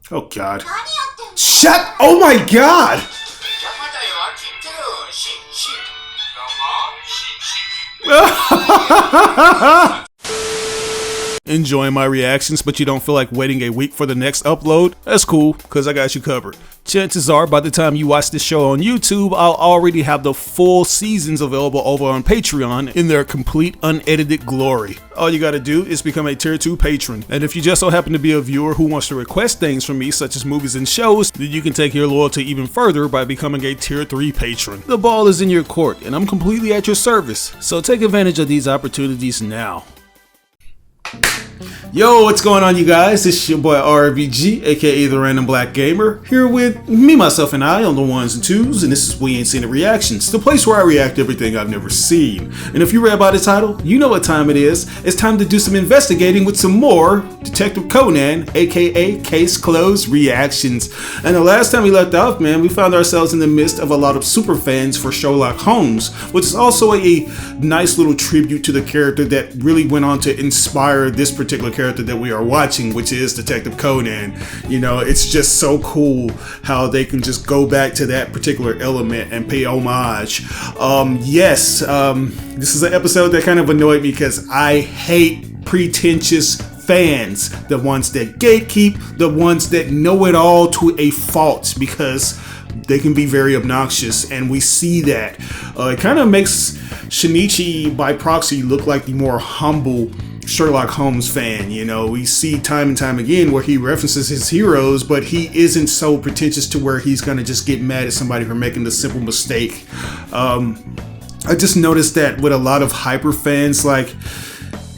Oh God. Shut! Oh my God! Enjoying my reactions, but you don't feel like waiting a week for the next upload? That's cool, because I got you covered. Chances are, by the time you watch this show on YouTube, I'll already have the full seasons available over on Patreon in their complete unedited glory. All you gotta do is become a tier 2 patron. And if you just so happen to be a viewer who wants to request things from me, such as movies and shows, then you can take your loyalty even further by becoming a tier 3 patron. The ball is in your court, and I'm completely at your service. So take advantage of these opportunities now. Yo, what's going on, you guys? It's your boy RVG, aka the Random Black Gamer, here with me, myself, and I on the ones and twos, and this is We Ain't Seen It Reactions, the place where I react to everything I've never seen. And if you read by the title, you know what time it is. It's time to do some investigating with some more Detective Conan, aka Case Closed reactions. And the last time we left off, man, we found ourselves in the midst of a lot of super fans for Sherlock Holmes, which is also a nice little tribute to the character that really went on to inspire this particular character that we are watching, which is Detective Conan. You know, it's just so cool how they can just go back to that particular element and pay homage. This is an episode that kind of annoyed me because I hate pretentious fans, the ones that gatekeep, the ones that know it all to a fault, because they can be very obnoxious, and we see that. It kind of makes Shinichi by proxy look like the more humble Sherlock Holmes fan. You know, we see time and time again where he references his heroes, but he isn't so pretentious to where he's gonna just get mad at somebody for making the simple mistake. I just noticed that with a lot of hyper fans, like,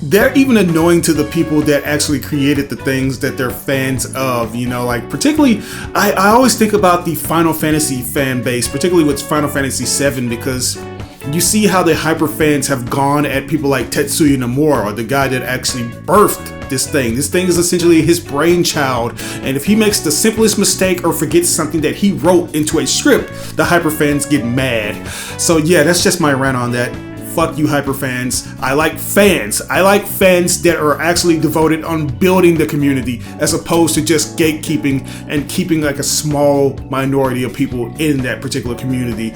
they're even annoying to the people that actually created the things that they're fans of, you know, like particularly, I always think about the Final Fantasy fan base, particularly with Final Fantasy VII, because you see how the hyper fans have gone at people like Tetsuya Nomura, the guy that actually birthed this thing. This thing is essentially his brainchild, and if he makes the simplest mistake or forgets something that he wrote into a script, the hyper fans get mad. So yeah, that's just my rant on that. Fuck you, hyper fans. I like fans. I like fans that are actually devoted on building the community as opposed to just gatekeeping and keeping like a small minority of people in that particular community.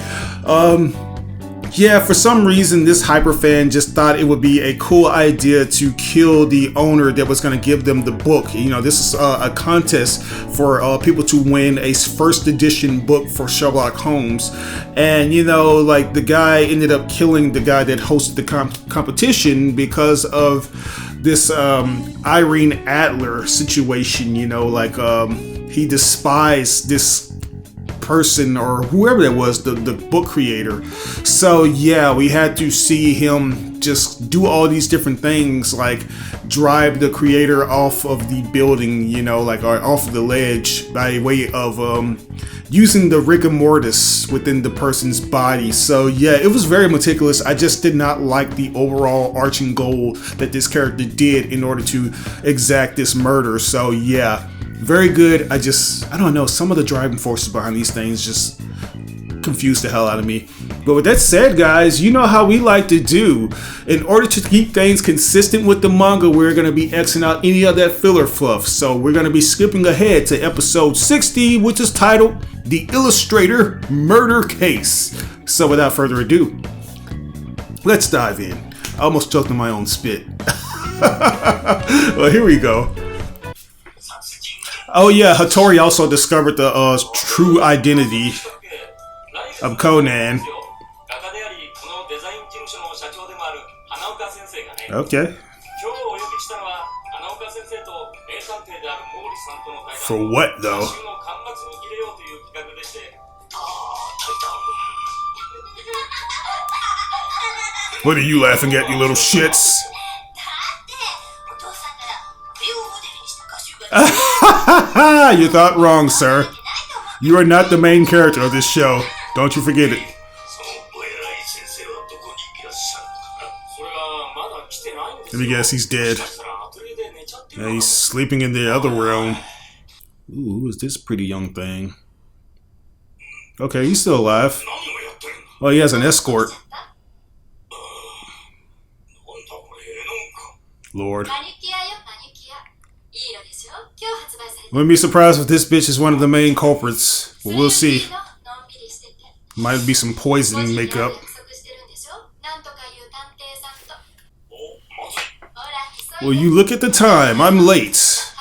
Yeah, for some reason, this hyper fan just thought it would be a cool idea to kill the owner that was going to give them the book. You know, this is a contest for people to win a first edition book for Sherlock Holmes. And, you know, like, the guy ended up killing the guy that hosted the competition because of this Irene Adler situation. You know, like, he despised this person or whoever that was, the book creator. So yeah, we had to see him just do all these different things, like drive the creator off of the building, you know, like, or off of the ledge by way of using the rigor mortis within the person's body. So yeah, it was very meticulous. I just did not like the overall arching goal that this character did in order to exact this murder. So yeah, very good. I don't know, some of the driving forces behind these things just confused the hell out of me. But with that said, guys, you know how we like to do. In order to keep things consistent with the manga, we're going to be Xing out any of that filler fluff. So we're going to be skipping ahead to episode 60, which is titled The Illustrator Murder Case. So without further ado, let's dive in. I almost choked on my own spit. Well, here we go. Oh yeah, Hattori also discovered the true identity of Conan. Okay. For what though? What are you laughing at, you little shits? You thought wrong, sir. You are not the main character of this show. Don't you forget it. Let me guess, he's dead. Yeah, he's sleeping in the other room. Ooh, who is this pretty young thing? Okay, he's still alive. Oh, he has an escort. Lord. Wouldn't be surprised if this bitch is one of the main culprits. But we'll see. Might be some poison makeup. Well, you look at the time. I'm late.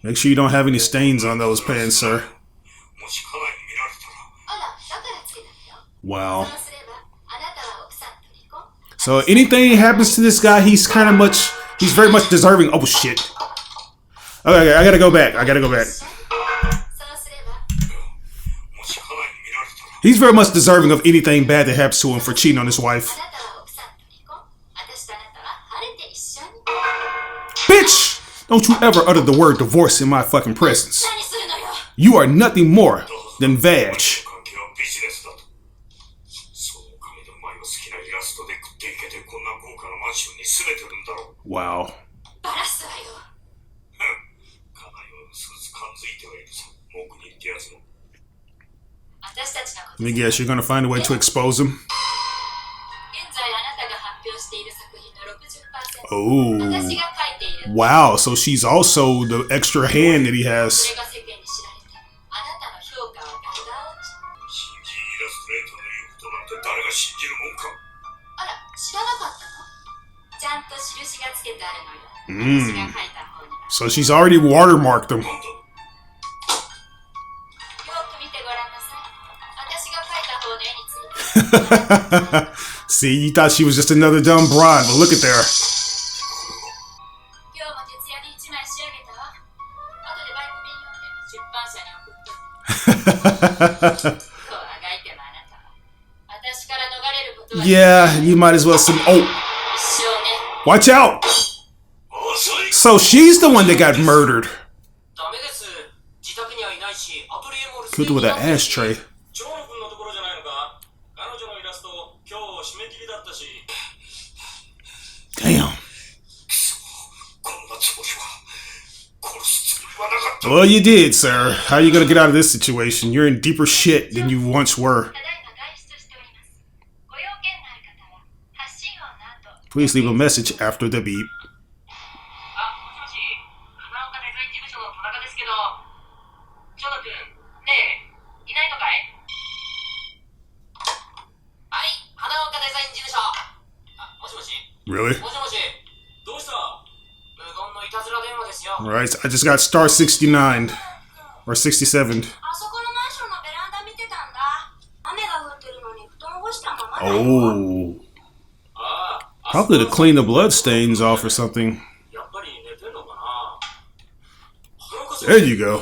Make sure you don't have any stains on those pants, sir. Wow. So anything happens to this guy, he's very much deserving. Oh shit. Okay, I gotta go back. He's very much deserving of anything bad that happens to him for cheating on his wife. Bitch! Don't you ever utter the word divorce in my fucking presence. You are nothing more than vag. Wow. Let me guess, you're gonna find a way to expose him? Oh. Wow, so she's also the extra hand that he has. So she's already watermarked him. See, you thought she was just another dumb broad, but look at there. Yeah, you might as well some. Oh, watch out! So she's the one that got murdered. Killed with an ashtray. Damn. Well, you did, sir. How are you gonna get out of this situation? You're in deeper shit than you once were. Please leave a message after the beep. Really? Alright, I just got star 69. Or 67. Oh. Probably to clean the blood stains off or something. There you go.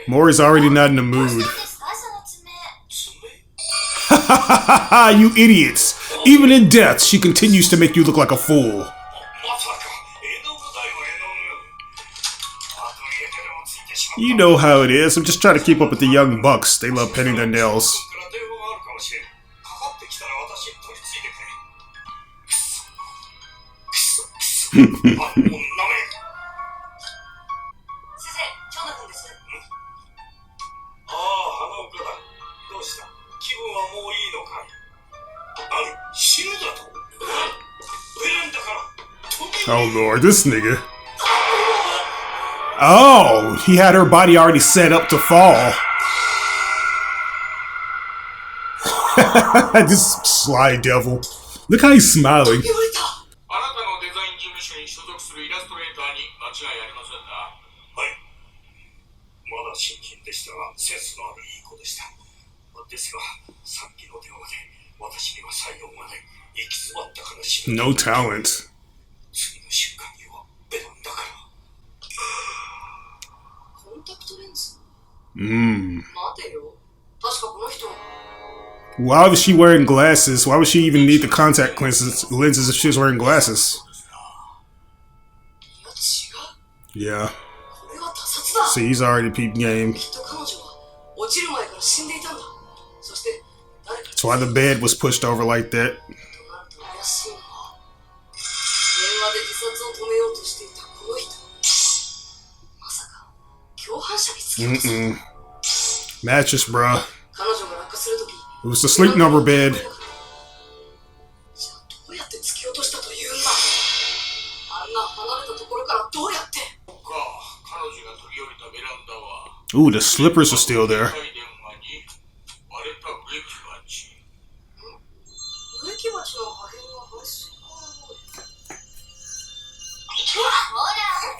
Maury's already not in the mood. You idiots! Even in death, she continues to make you look like a fool. You know how it is. I'm just trying to keep up with the young bucks. They love painting their nails. Oh lord, this nigga. Oh, he had her body already set up to fall. This sly devil. Look how he's smiling. No talent. Why was she wearing glasses? Why would she even need the contact lenses if she was wearing glasses? Yeah. See, he's already peep game. That's why the bed was pushed over like that. Mattress, bruh. It was the sleep number bed. Ooh, the slippers are still there.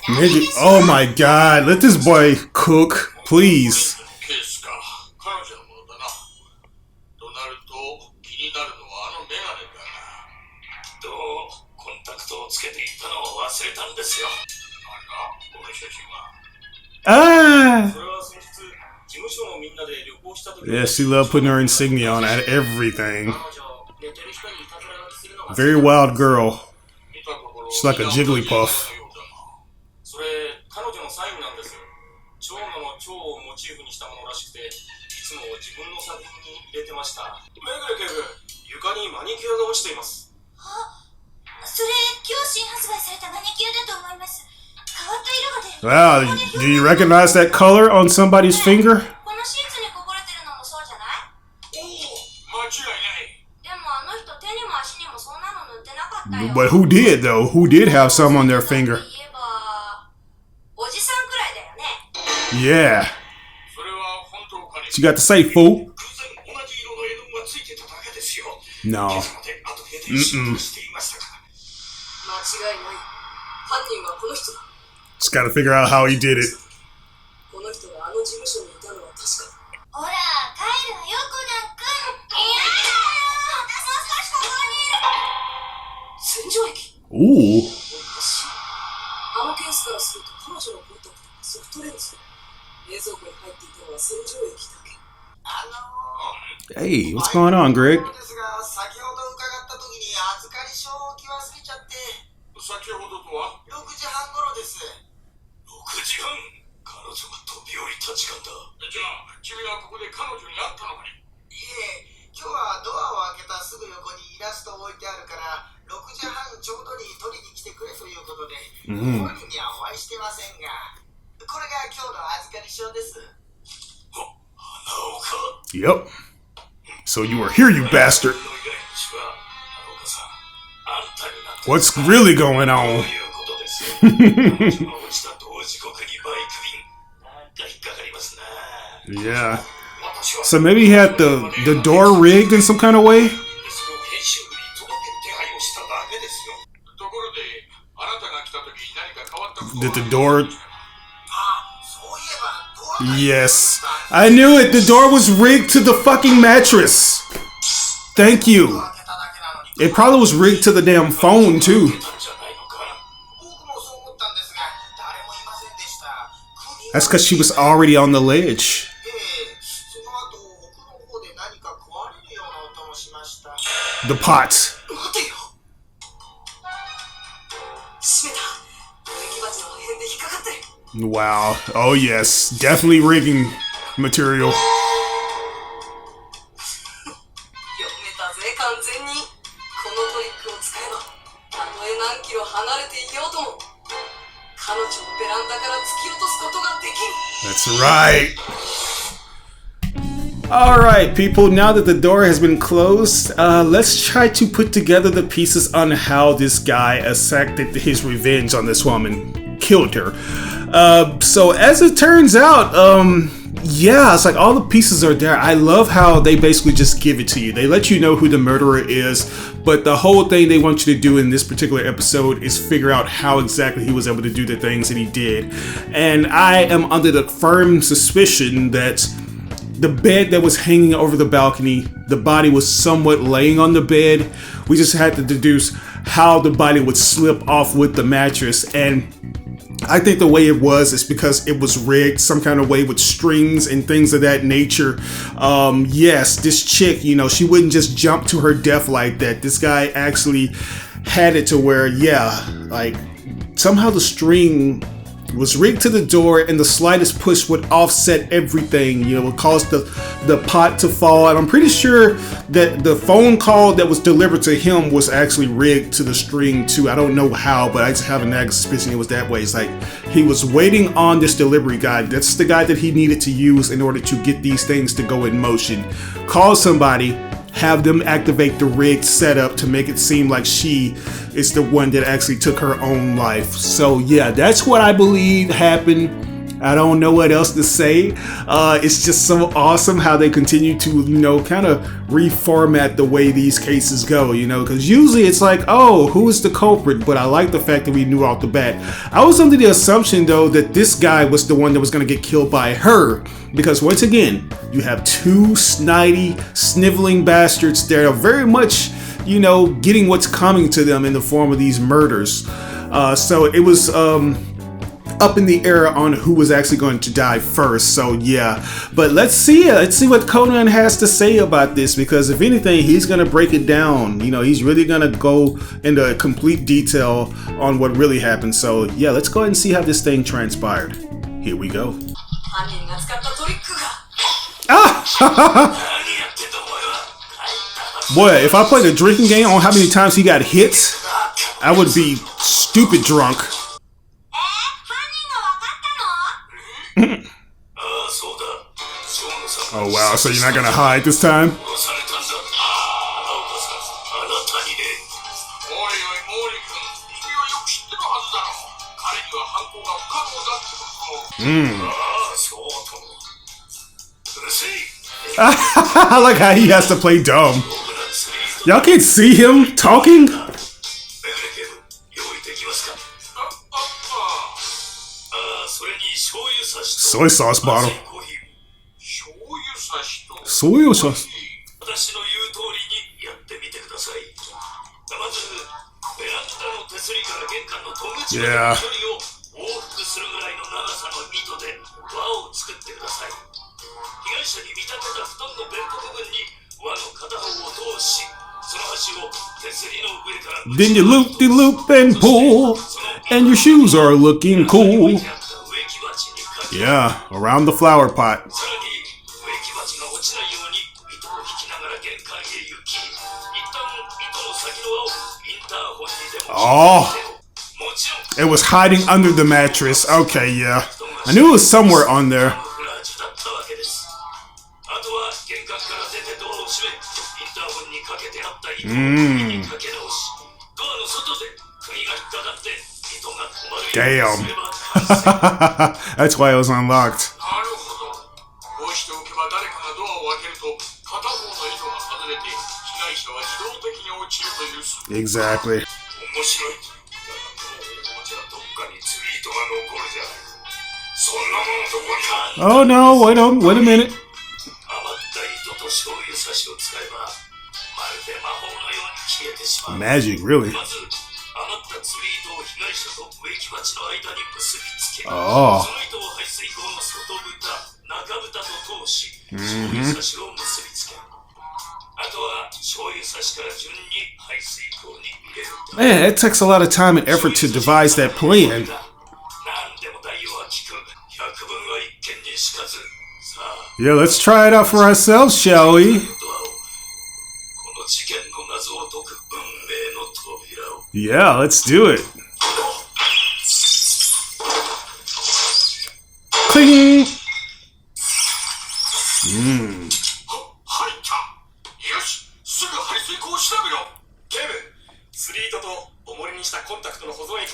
Nigga, oh my god, let this boy cook, please. Ah! Yeah, she loved putting her insignia on at everything. Very wild girl. She's like a Jigglypuff. Wow, do you recognize that color on somebody's finger? But who did though? Who did have some on their finger? Yeah. She got to say, fool. No. Just gotta figure out how he did it. Ooh. Hey, what's going on, Greg? Yep. So you were here, you bastard. What's really going on? Yeah. So maybe he had the door rigged in some kind of way? Did the door... Yes. I knew it. The door was rigged to the fucking mattress. Thank you. It probably was rigged to the damn phone, too. That's because she was already on the ledge. The pot. Wow. Oh, yes. Definitely rigging material. That's right. Alright, people, now that the door has been closed, let's try to put together the pieces on how this guy exacted his revenge on this woman, killed her. So as it turns out, yeah, it's like all the pieces are there. I love how they basically just give it to you. They let you know who the murderer is, but the whole thing they want you to do in this particular episode is figure out how exactly he was able to do the things that he did. And I am under the firm suspicion that the bed that was hanging over the balcony, the body was somewhat laying on the bed. We just had to deduce how the body would slip off with the mattress, and I think the way it was is because it was rigged some kind of way with strings and things of that nature. Yes, this chick, you know, she wouldn't just jump to her death like that. This guy actually had it to where, yeah, like somehow the string It was rigged to the door, and the slightest push would offset everything. You know, would cause the pot to fall. And I'm pretty sure that the phone call that was delivered to him was actually rigged to the string too. I don't know how, but I just have a nagging suspicion it was that way. It's like he was waiting on this delivery guy. That's the guy that he needed to use in order to get these things to go in motion. Call somebody, have them activate the rigged setup to make it seem like she is the one that actually took her own life. So yeah, that's what I believe happened. I don't know what else to say. It's just so awesome how they continue to, you know, kind of reformat the way these cases go, you know, because usually it's like, oh, who is the culprit? But I like the fact that we knew off the bat. I was under the assumption, though, that this guy was the one that was going to get killed by her, because once again, you have two snidey, sniveling bastards that are very much, you know, getting what's coming to them in the form of these murders. So it was up in the air on who was actually going to die first. So yeah, but let's see what Conan has to say about this, because if anything, he's gonna break it down. You know, he's really gonna go into complete detail on what really happened. So yeah, let's go ahead and see how this thing transpired. Here we go. Boy, if I played a drinking game on how many times he got hit, I would be stupid drunk. Oh wow, so you're not gonna hide this time? I like how he has to play dumb. Y'all can't see him talking? Soy sauce bottle. Soy sauce. Yeah. Then you loop de loop and pull, and your shoes are looking cool. Yeah, around the flower pot. Oh, it was hiding under the mattress. Okay, yeah. I knew it was somewhere on there. Damn. That's why it was unlocked. Exactly. Oh no, wait a minute. Magic, really? Oh. Man, it takes a lot of time and effort to devise that plan. Yeah, let's try it out for ourselves, shall we? Yeah, let's do it. Cling!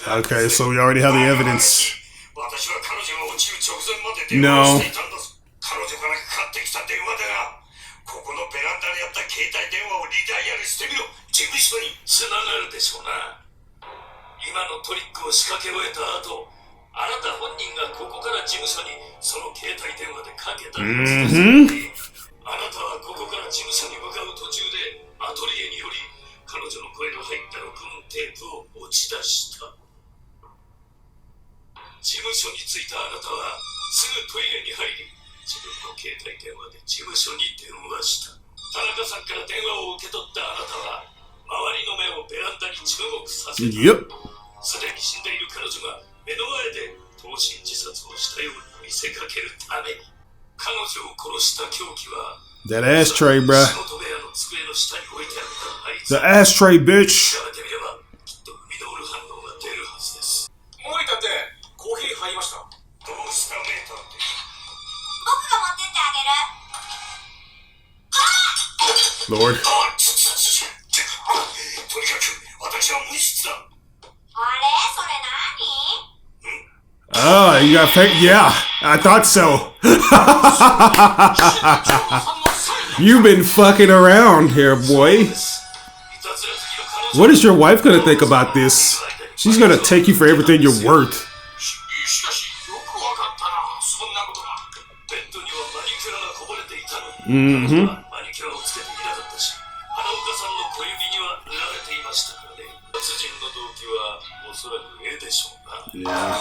Okay, so we already have the evidence. No. Yep. That ashtray, bruh. The ashtray, bitch. Lord. Oh, you got fake? Yeah, I thought so. You've been fucking around here, boy. What is your wife gonna think about this? She's gonna take you for everything you're worth. Mm-hmm. Yeah.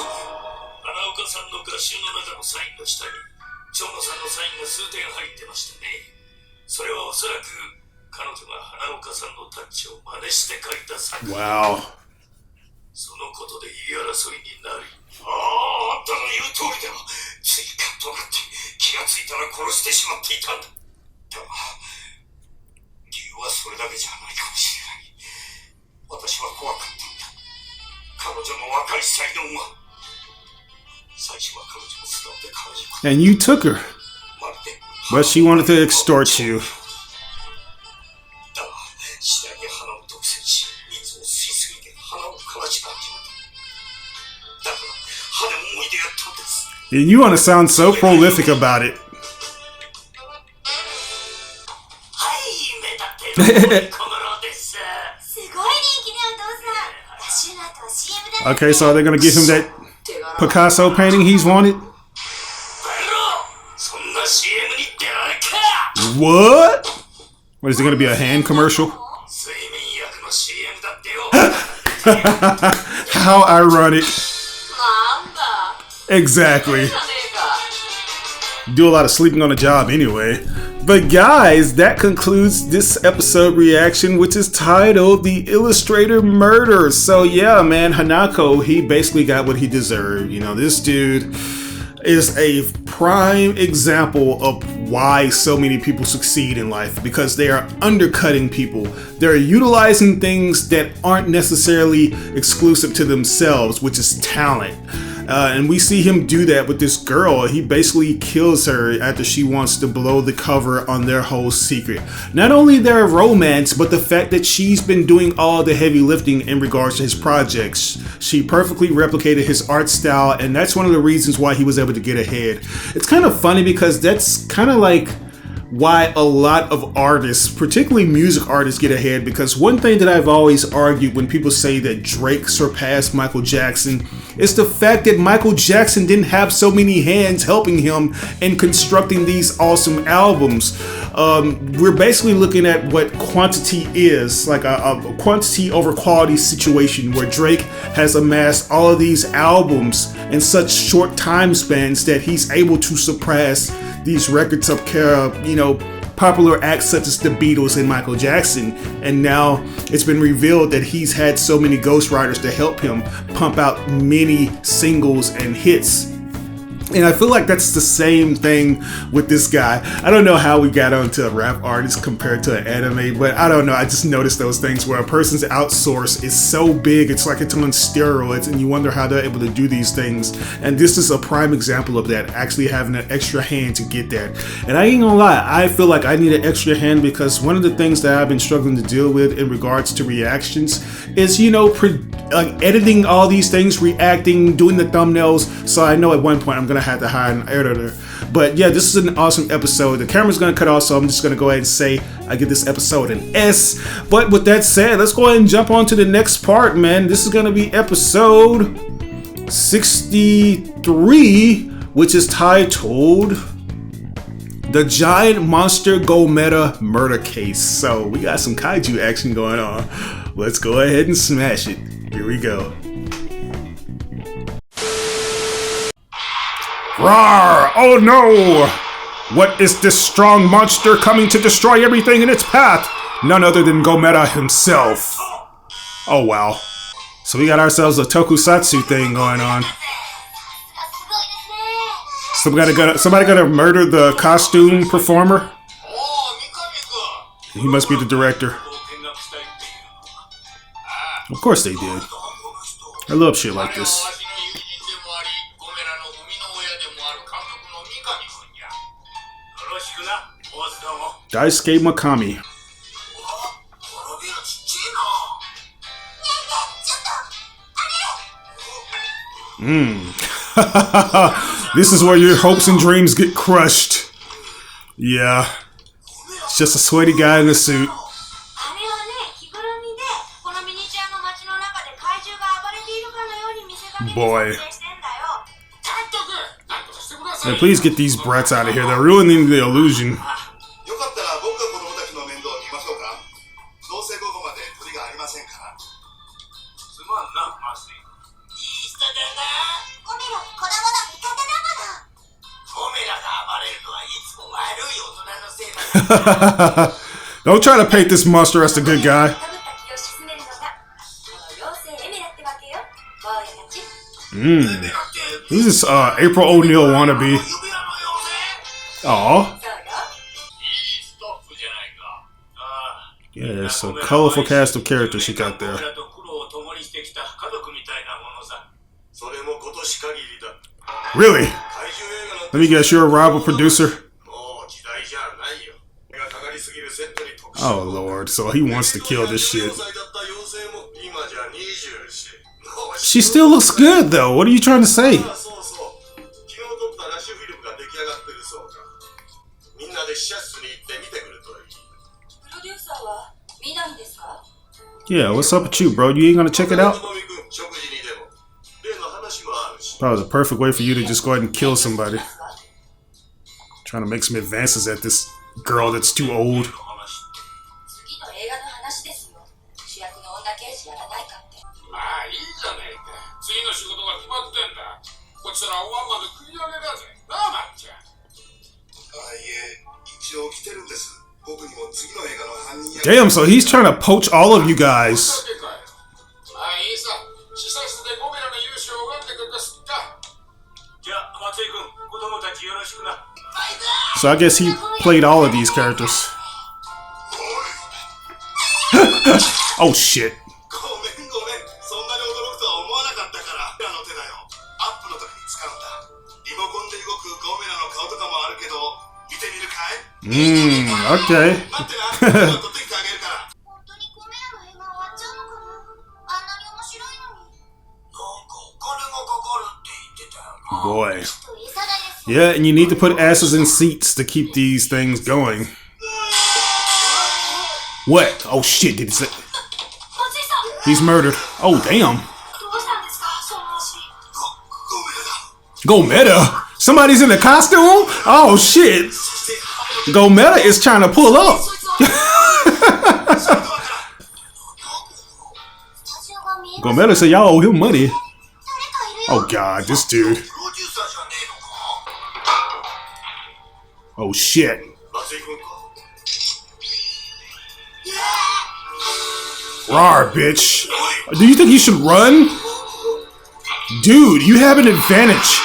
Wow. And you took her, but she wanted to extort you. And you want to sound so prolific about it. Okay, so are they going to give him that Picasso painting he's wanted? What? What is it going to be, a hand commercial? How ironic. Exactly. Do a lot of sleeping on the job anyway. But guys, that concludes this episode reaction, which is titled The Illustrator Murder. So yeah, man, Hanako, he basically got what he deserved. You know, this dude is a prime example of why so many people succeed in life, because they are undercutting people. They're utilizing things that aren't necessarily exclusive to themselves, which is talent. And we see him do that with this girl. He basically kills her after she wants to blow the cover on their whole secret. Not only their romance, but the fact that she's been doing all the heavy lifting in regards to his projects. She perfectly replicated his art style, and that's one of the reasons why he was able to get ahead. It's kind of funny because that's kind of like why a lot of artists, particularly music artists, get ahead, because one thing that I've always argued when people say that Drake surpassed Michael Jackson is the fact that Michael Jackson didn't have so many hands helping him in constructing these awesome albums. We're basically looking at what quantity is, like a quantity over quality situation, where Drake has amassed all of these albums in such short time spans that he's able to surpass these records of popular acts such as the Beatles and Michael Jackson. And now it's been revealed that he's had so many ghostwriters to help him pump out many singles and hits. And I feel like that's the same thing with this guy. I don't know how we got onto a rap artist compared to an anime, but I don't know. I just noticed those things where a person's outsource is so big, it's like it's on steroids, and you wonder how they're able to do these things. And this is a prime example of that, actually having an extra hand to get that. And I ain't gonna lie, I feel like I need an extra hand, because one of the things that I've been struggling to deal with in regards to reactions is, editing all these things, reacting, doing the thumbnails. So I know at one point I'm gonna have to hire an editor. But yeah, this is an awesome episode. The camera's gonna cut off, so I'm just gonna go ahead and say I give this episode an S. But with that said, let's go ahead and jump on to the next part, man. This is gonna be episode 63, which is titled The Giant Monster Gometa Murder Case. So we got some kaiju action going on. Let's go ahead and smash it. Here we go. Roar! Oh no! What is this strong monster coming to destroy everything in its path? None other than Gometa himself. Oh wow. So we got ourselves a tokusatsu thing going on. Somebody gonna murder the costume performer? He must be the director. Of course they did. I love shit like this. Daisuke Makami. This is where your hopes and dreams get crushed. Yeah. It's just a sweaty guy in a suit. Boy. Man, please get these brats out of here. They're ruining the illusion. Don't try to paint this monster as the good guy. Who's this April O'Neil wannabe? Aw. Yeah, it's a colorful cast of characters she got there. Really? Let me guess, you're a rival producer? Oh lord, so he wants to kill this shit. She still looks good though, what are you trying to say? Yeah, what's up with you, bro? You ain't gonna check it out? Probably the perfect way for you to just go ahead and kill somebody. Trying to make some advances at this girl that's too old. Damn, so he's trying to poach all of you guys. So I guess he played all of these characters. Oh shit. Okay. Boy. Yeah, and you need to put asses in seats to keep these things going. What? Oh shit, did he say? He's murdered. Oh damn. Gometa? Somebody's in a costume? Oh shit. Gometa is trying to pull up. Gometa said y'all owe him money. Oh god, this dude. Oh shit. Rawr, bitch. Do you think you should run? Dude, you have an advantage.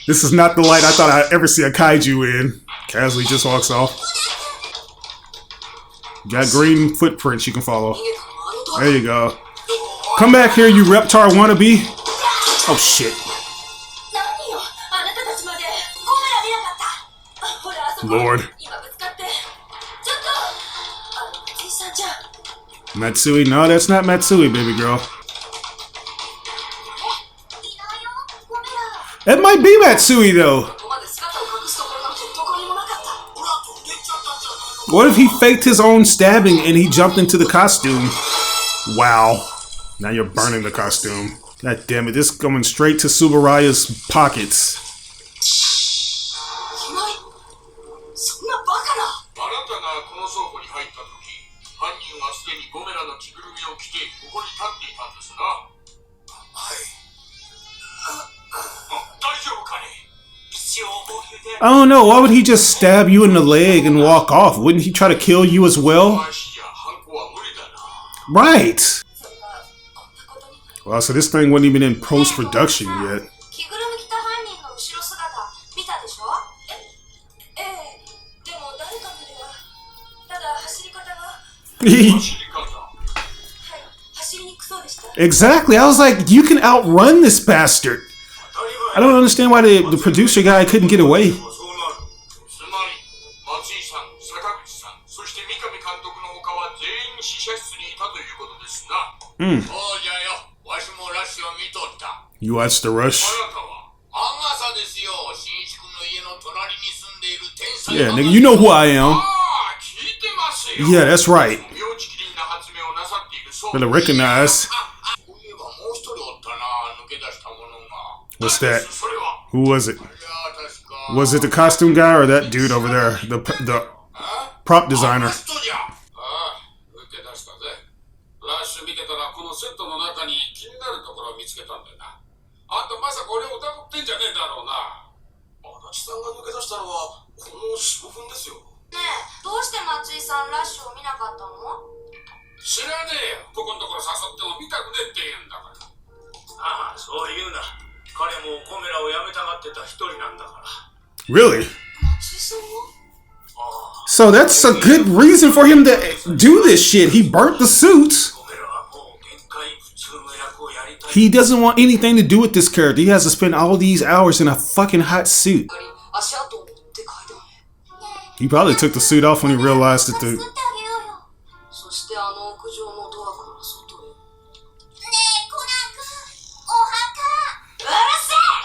This is not the light I thought I'd ever see a kaiju in. Casually just walks off. Got green footprints you can follow. There you go. Come back here, you Reptar wannabe. Oh shit. Lord. Matsui? No, that's not Matsui, baby girl. That might be Matsui, though. What if he faked his own stabbing and he jumped into the costume? Wow. Now you're burning the costume. God damn it, this is going straight to Subaraya's pockets. I don't know, why would he just stab you in the leg and walk off? Wouldn't he try to kill you as well? Right! Wow, so this thing wasn't even in post-production yet. Exactly. I was like, you can outrun this bastard. I don't understand why the producer guy couldn't get away. You watched The Rush? Yeah, nigga, you know who I am. Yeah, that's right. Better recognize. What's that? Who was it? Was it the costume guy or that dude over there? The prop designer. Really? So that's a good reason for him to do this shit. He burnt the suit. He doesn't want anything to do with this character. He has to spend all these hours in a fucking hot suit. He probably took the suit off when he realized that the...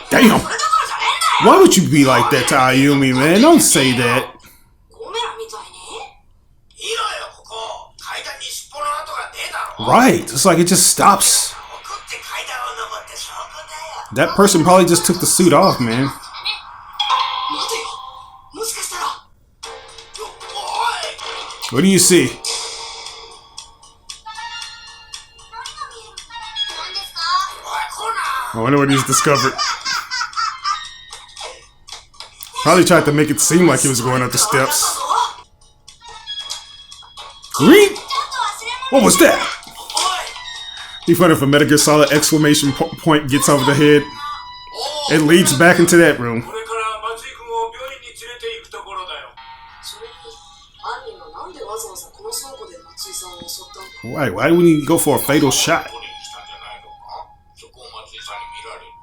Damn! Why would you be like that to Ayumi, man? Don't say that. Right. It's like it just stops. That person probably just took the suit off, man. What do you see? I wonder what he's discovered. Probably tried to make it seem like he was going up the steps. Green? What was that? He funny if a Metal Gear Solid exclamation point gets over the head. It leads back into that room. Why wouldn't he go for a fatal shot?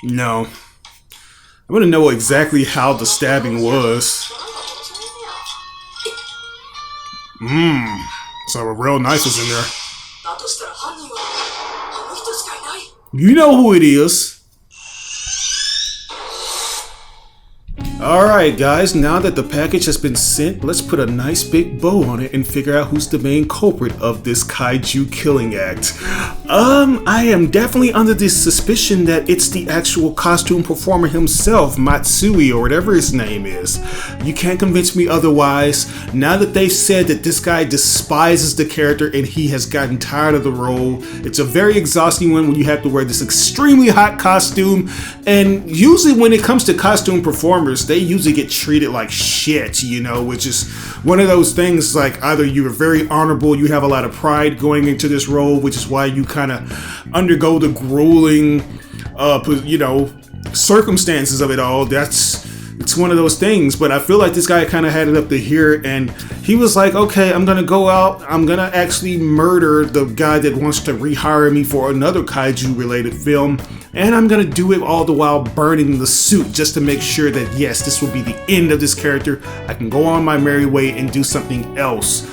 No. I want to know exactly how the stabbing was. So a real knife was in there. You know who it is. Alright guys, now that the package has been sent, let's put a nice big bow on it and figure out who's the main culprit of this kaiju killing act. I am definitely under this suspicion that it's the actual costume performer himself, Matsui, or whatever his name is. You can't convince me otherwise. Now that they've said that this guy despises the character and he has gotten tired of the role, it's a very exhausting one when you have to wear this extremely hot costume, and usually when it comes to costume performers, they usually get treated like shit, you know, which is one of those things like either you are very honorable, you have a lot of pride going into this role, which is why you kind of undergo the grueling, you know, circumstances of it all. It's one of those things, but I feel like this guy kind of had it up to here, and he was like, okay, I'm gonna go out, I'm gonna actually murder the guy that wants to rehire me for another kaiju related film, and I'm gonna do it all the while burning the suit just to make sure that yes, this will be the end of this character. I can go on my merry way and do something else.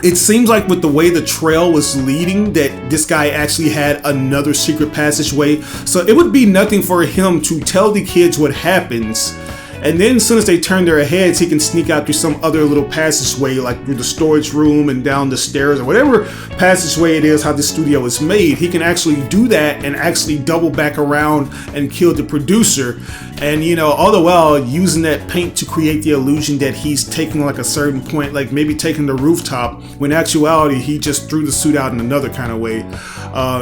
It seems like with the way the trail was leading that this guy actually had another secret passageway, so it would be nothing for him to tell the kids what happens, and then as soon as they turn their heads, he can sneak out through some other little passageway, like through the storage room and down the stairs or whatever passageway it is, how the studio is made. He can actually do that and actually double back around and kill the producer, and you know, all the while using that paint to create the illusion that he's taking like a certain point, like maybe taking the rooftop, when in actuality he just threw the suit out in another kind of way.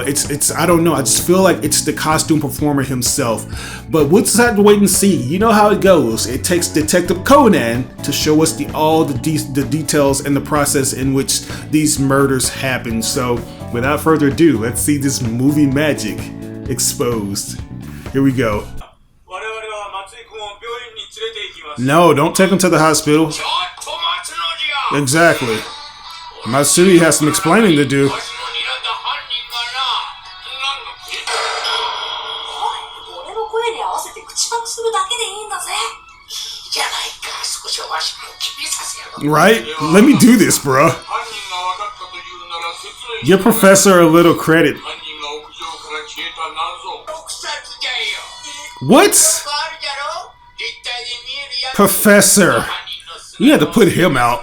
It's I don't know, I just feel like it's the costume performer himself, but we'll just have to wait and see. You know how it goes. It takes Detective Conan to show us all the details and the process in which these murders happen. So Without further ado, let's see this movie magic exposed. Here we go. No, don't take him to the hospital. Exactly. Matsui has some explaining to do. Right? Let me do this, bro. Give Professor a little credit. What? Professor. You had to put him out.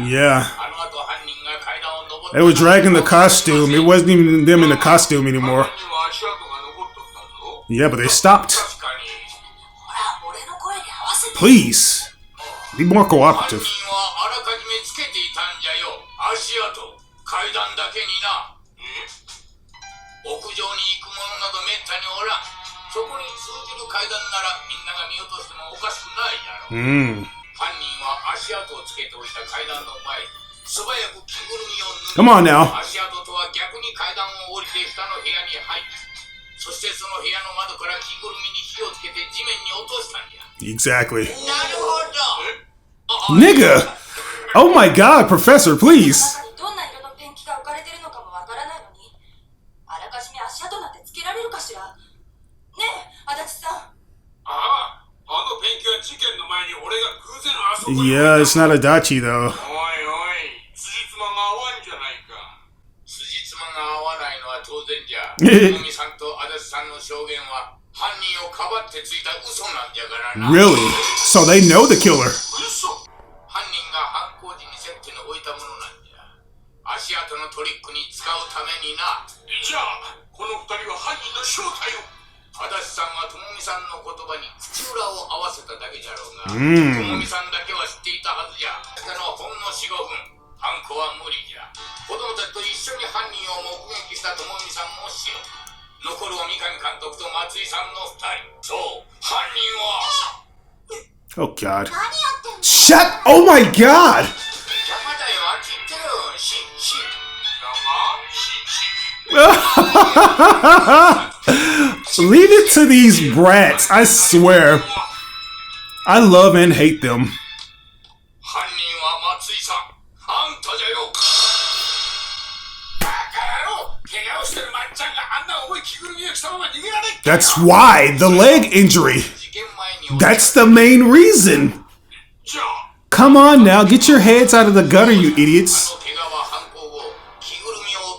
Yeah. They were dragging the costume. It wasn't even them in the costume anymore. Yeah, but they stopped. Please. Be more cooperative. Come on now. Exactly. Nigga! Oh my god, Professor, please! Yeah, it's not Adachi though. Really? So they know the killer. Oh god. Shut! Oh my god! Leave it to these brats, I swear. I love and hate them. That's why, the leg injury. That's the main reason. Come on now, get your heads out of the gutter, you idiots.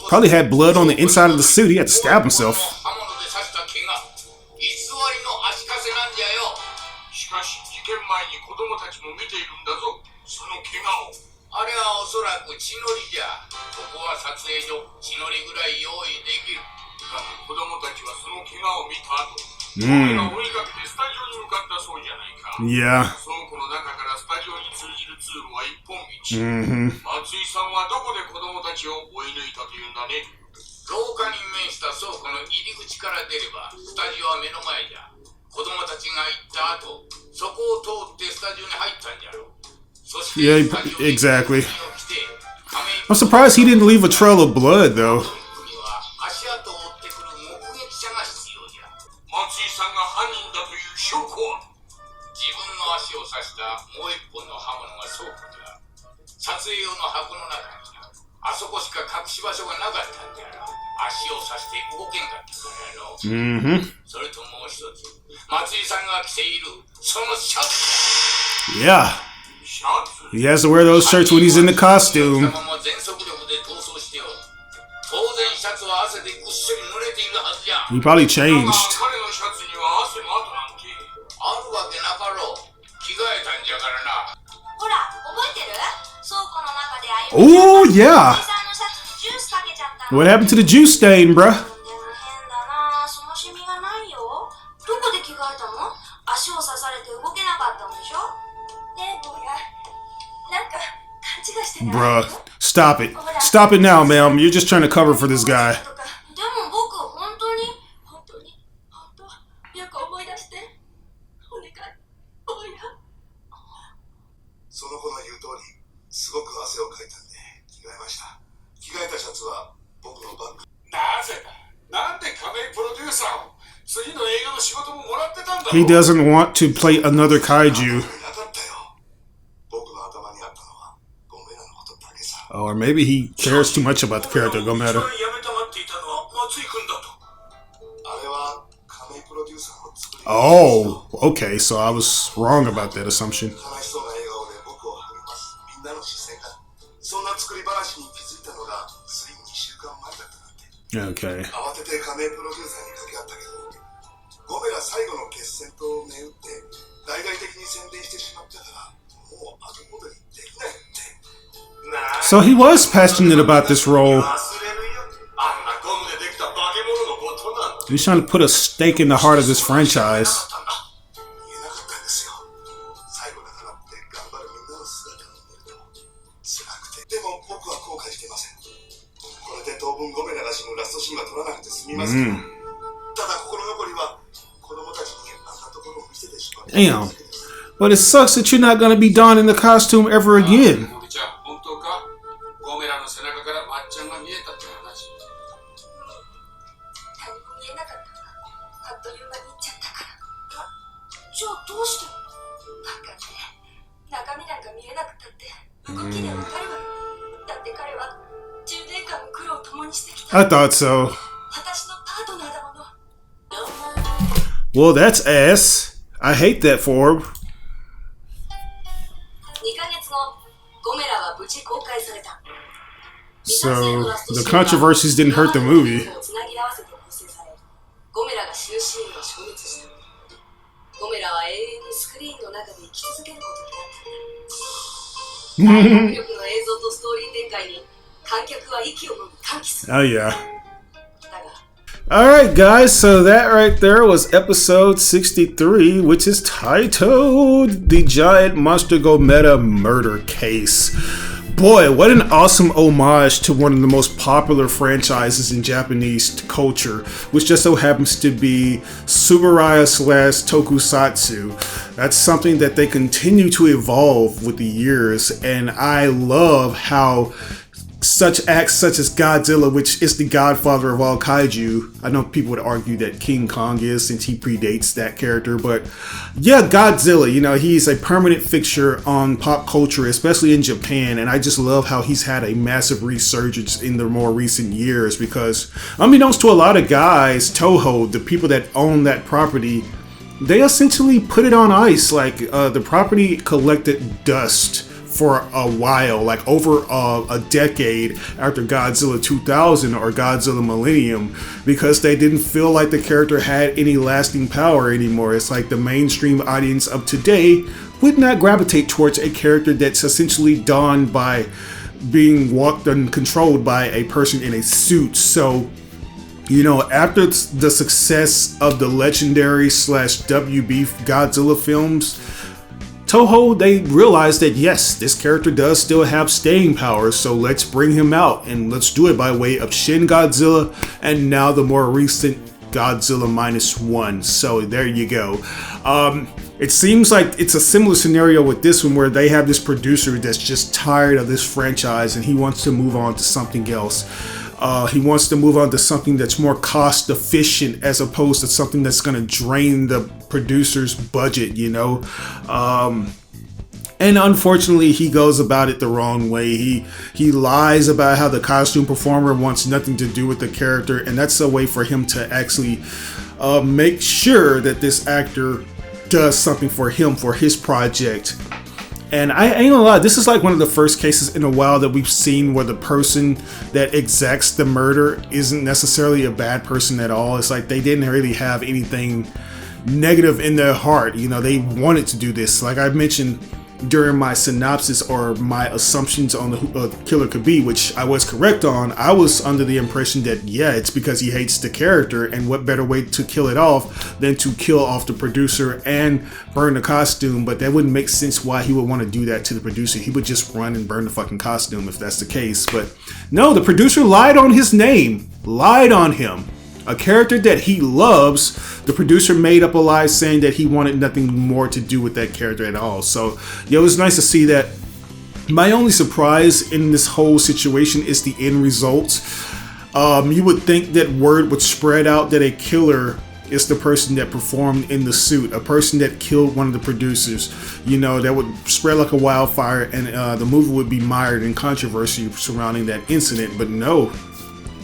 Probably had blood on the inside of the suit. He had to stab himself. Yeah. Yeah, exactly. I'm surprised he didn't leave a trail of blood, though. Yeah. He has to wear those shirts when he's in the costume. He probably changed. Oh, yeah. What happened to the juice stain, bruh? Bruh, stop it. Stop it now, ma'am. You're just trying to cover for this guy. He doesn't want to play another kaiju. Or maybe he cares too much about the character Gometa. Oh, okay, so I was wrong about that assumption. Okay. So he was passionate about this role. He's trying to put a stake in the heart of this franchise. Damn. But it sucks that you're not going to be donning the costume ever again. I thought so. Well, that's ass. I hate that for him. So, the controversies didn't hurt the movie. Oh yeah. Alright guys, so that right there was episode 63, which is titled The Giant Monster Gometa Murder Case. Boy, what an awesome homage to one of the most popular franchises in Japanese culture, which just so happens to be Tsuburaya / Tokusatsu. That's something that they continue to evolve with the years, and I love how such acts such as Godzilla, which is the godfather of all kaiju. I know people would argue that King Kong is, since he predates that character, but yeah, Godzilla, you know, he's a permanent fixture on pop culture, especially in Japan, and I just love how he's had a massive resurgence in the more recent years, because unbeknownst to a lot of guys, Toho, the people that own that property, they essentially put it on ice. Like, the property collected dust for a while, like over a decade after Godzilla 2000 or Godzilla Millennium, because they didn't feel like the character had any lasting power anymore. It's like the mainstream audience of today would not gravitate towards a character that's essentially done by being walked and controlled by a person in a suit. So, you know, after the success of the legendary / WB Godzilla films, Toho, they realized that yes, this character does still have staying power, so let's bring him out, and let's do it by way of Shin Godzilla, and now the more recent Godzilla -1. So there you go. It seems like it's a similar scenario with this one, where they have this producer that's just tired of this franchise and he wants to move on to something else. He wants to move on to something that's more cost efficient, as opposed to something that's going to drain the producer's budget, you know. And unfortunately, he goes about it the wrong way. He lies about how the costume performer wants nothing to do with the character, and that's a way for him to actually make sure that this actor does something for him, for his project. And I ain't gonna lie, this is like one of the first cases in a while that we've seen where the person that exacts the murder isn't necessarily a bad person at all. It's like they didn't really have anything negative in their heart. You know, they wanted to do this. Like I mentioned, during my synopsis or my assumptions on the killer could be, which I was correct on. I was under the impression that, yeah, it's because he hates the character, and what better way to kill it off than to kill off the producer and burn the costume. But that wouldn't make sense why he would want to do that to the producer. He would just run and burn the fucking costume if that's the case. But no, the producer lied on his name, lied on him. A character that he loves, the producer made up a lie saying that he wanted nothing more to do with that character at all. So, yeah, it was nice to see that. My only surprise in this whole situation is the end result. You would think that word would spread out that a killer is the person that performed in the suit, a person that killed one of the producers. You know, that would spread like a wildfire, and the movie would be mired in controversy surrounding that incident. But no.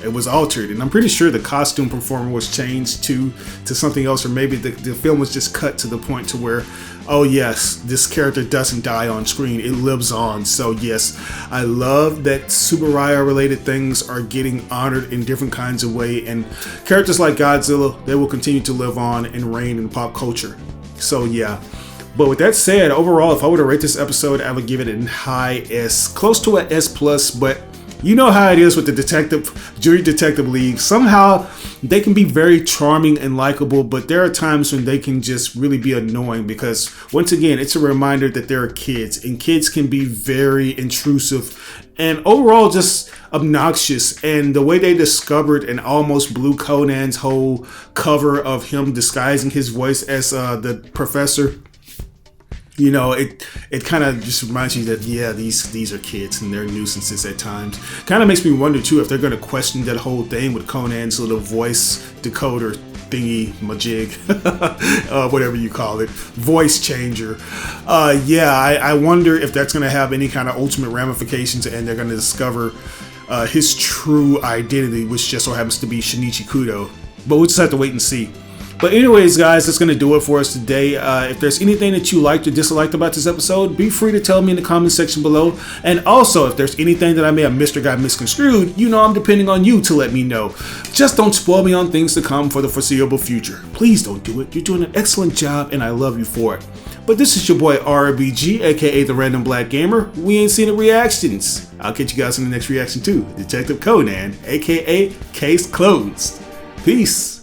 It was altered, and I'm pretty sure the costume performer was changed to something else, or maybe the film was just cut to the point to where, oh yes, this character doesn't die on screen, it lives on. So yes, I love that Tsuburaya related things are getting honored in different kinds of way, and characters like Godzilla, they will continue to live on and reign in pop culture. So yeah. But with that said, overall, if I were to rate this episode, I would give it a high S, close to an S+, but you know how it is with the Junior Detective League. Somehow they can be very charming and likable, but there are times when they can just really be annoying because, once again, it's a reminder that there are kids, and kids can be very intrusive and overall just obnoxious. And the way they discovered and almost blew Conan's whole cover of him disguising his voice as the professor, you know, it kind of just reminds you that, yeah, these are kids and they're nuisances at times. Kind of makes me wonder too if they're going to question that whole thing with Conan's little voice decoder thingy majig, whatever you call it, voice changer. Yeah, I wonder if that's going to have any kind of ultimate ramifications, and they're going to discover his true identity, which just so happens to be Shinichi Kudo. But we'll just have to wait and see. But anyways, guys, that's going to do it for us today. If there's anything that you liked or disliked about this episode, be free to tell me in the comment section below. And also, if there's anything that I may have missed or got misconstrued, you know I'm depending on you to let me know. Just don't spoil me on things to come for the foreseeable future. Please don't do it. You're doing an excellent job, and I love you for it. But this is your boy RBG, aka the Random Black Gamer. We ain't seen the reactions. I'll catch you guys in the next reaction too. Detective Conan, aka Case Closed. Peace.